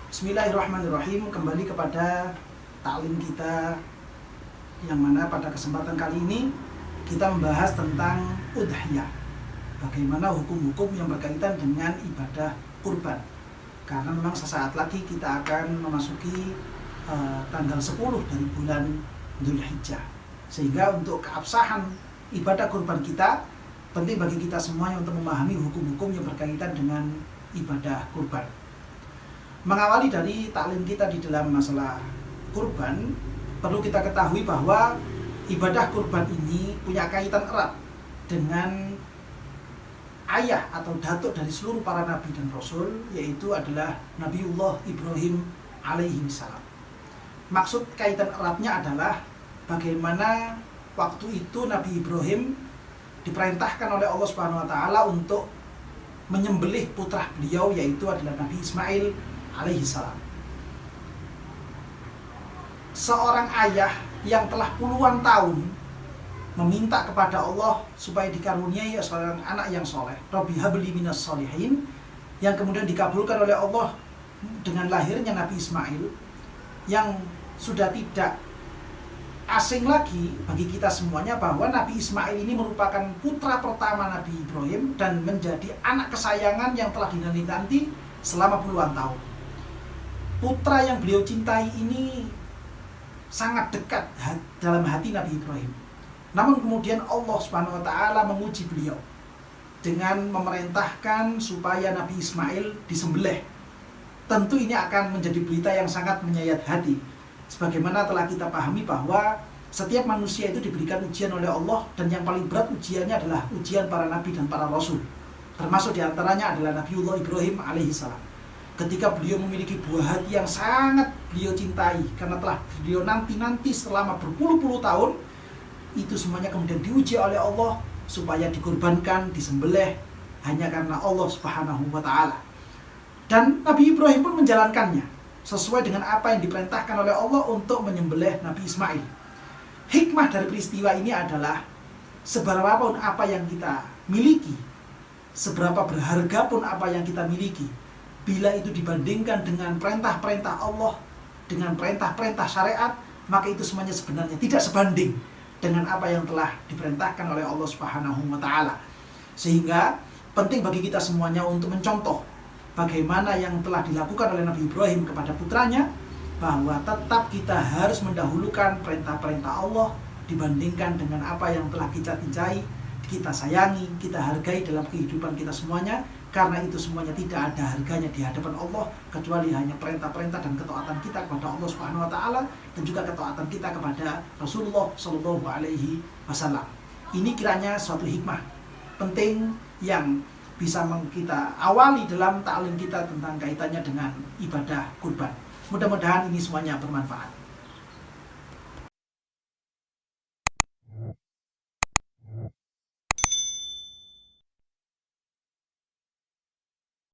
Bismillahirrahmanirrahim. Kembali kepada taklim kita, yang mana pada kesempatan kali ini kita membahas tentang udhiyah. Bagaimana hukum-hukum yang berkaitan dengan ibadah kurban. Karena memang sesaat lagi kita akan memasuki tanggal 10 dari bulan Dzulhijjah. Sehingga untuk keabsahan ibadah kurban kita, penting bagi kita semuanya untuk memahami hukum-hukum yang berkaitan dengan ibadah kurban. Mengawali dari taklim kita di dalam masalah kurban, perlu kita ketahui bahwa ibadah kurban ini punya kaitan erat dengan ayah atau datuk dari seluruh para nabi dan rasul, yaitu adalah Nabiullah Ibrahim alaihi salam. Maksud kaitan eratnya adalah bagaimana waktu itu Nabi Ibrahim diperintahkan oleh Allah Subhanahu wa taala untuk menyembelih putra beliau, yaitu adalah Nabi Ismail alaihi salam. Seorang ayah yang telah puluhan tahun meminta kepada Allah supaya dikaruniai seorang anak yang soleh, Rabbi habli minas solihin, yang kemudian dikabulkan oleh Allah dengan lahirnya Nabi Ismail, yang sudah tidak asing lagi bagi kita semuanya bahwa Nabi Ismail ini merupakan putra pertama Nabi Ibrahim dan menjadi anak kesayangan yang telah dinanti-nanti selama puluhan tahun. Putra yang beliau cintai ini sangat dekat dalam hati Nabi Ibrahim. Namun kemudian Allah Subhanahu wa taala menguji beliau dengan memerintahkan supaya Nabi Ismail disembelih. Tentu ini akan menjadi berita yang sangat menyayat hati. Sebagaimana telah kita pahami bahwa setiap manusia itu diberikan ujian oleh Allah, dan yang paling berat ujiannya adalah ujian para nabi dan para rasul. Termasuk diantaranya adalah Nabiullah Ibrahim alaihi salam. Ketika beliau memiliki buah hati yang sangat beliau cintai, karena telah beliau nanti-nanti selama berpuluh-puluh tahun, itu semuanya kemudian diuji oleh Allah supaya dikurbankan, disembelih hanya karena Allah Subhanahu wa taala. Dan Nabi Ibrahim pun menjalankannya sesuai dengan apa yang diperintahkan oleh Allah untuk menyembelih Nabi Ismail. Hikmah dari peristiwa ini adalah seberapa pun apa yang kita miliki, seberapa berharga pun apa yang kita miliki, bila itu dibandingkan dengan perintah-perintah Allah, dengan perintah-perintah syariat, maka itu semuanya sebenarnya tidak sebanding dengan apa yang telah diperintahkan oleh Allah Subhanahu wa taala. Sehingga penting bagi kita semuanya untuk mencontoh bagaimana yang telah dilakukan oleh Nabi Ibrahim kepada putranya, bahwa tetap kita harus mendahulukan perintah-perintah Allah dibandingkan dengan apa yang telah kita cintai, kita sayangi, kita hargai dalam kehidupan kita semuanya. Karena itu semuanya tidak ada harganya di hadapan Allah kecuali hanya perintah-perintah dan ketaatan kita kepada Allah Subhanahu wa taala, dan juga ketaatan kita kepada Rasulullah Shallallahu alaihi wasallam. Ini kiranya suatu hikmah penting yang bisa kita awali dalam taklim kita tentang kaitannya dengan ibadah kurban. Mudah-mudahan ini semuanya bermanfaat.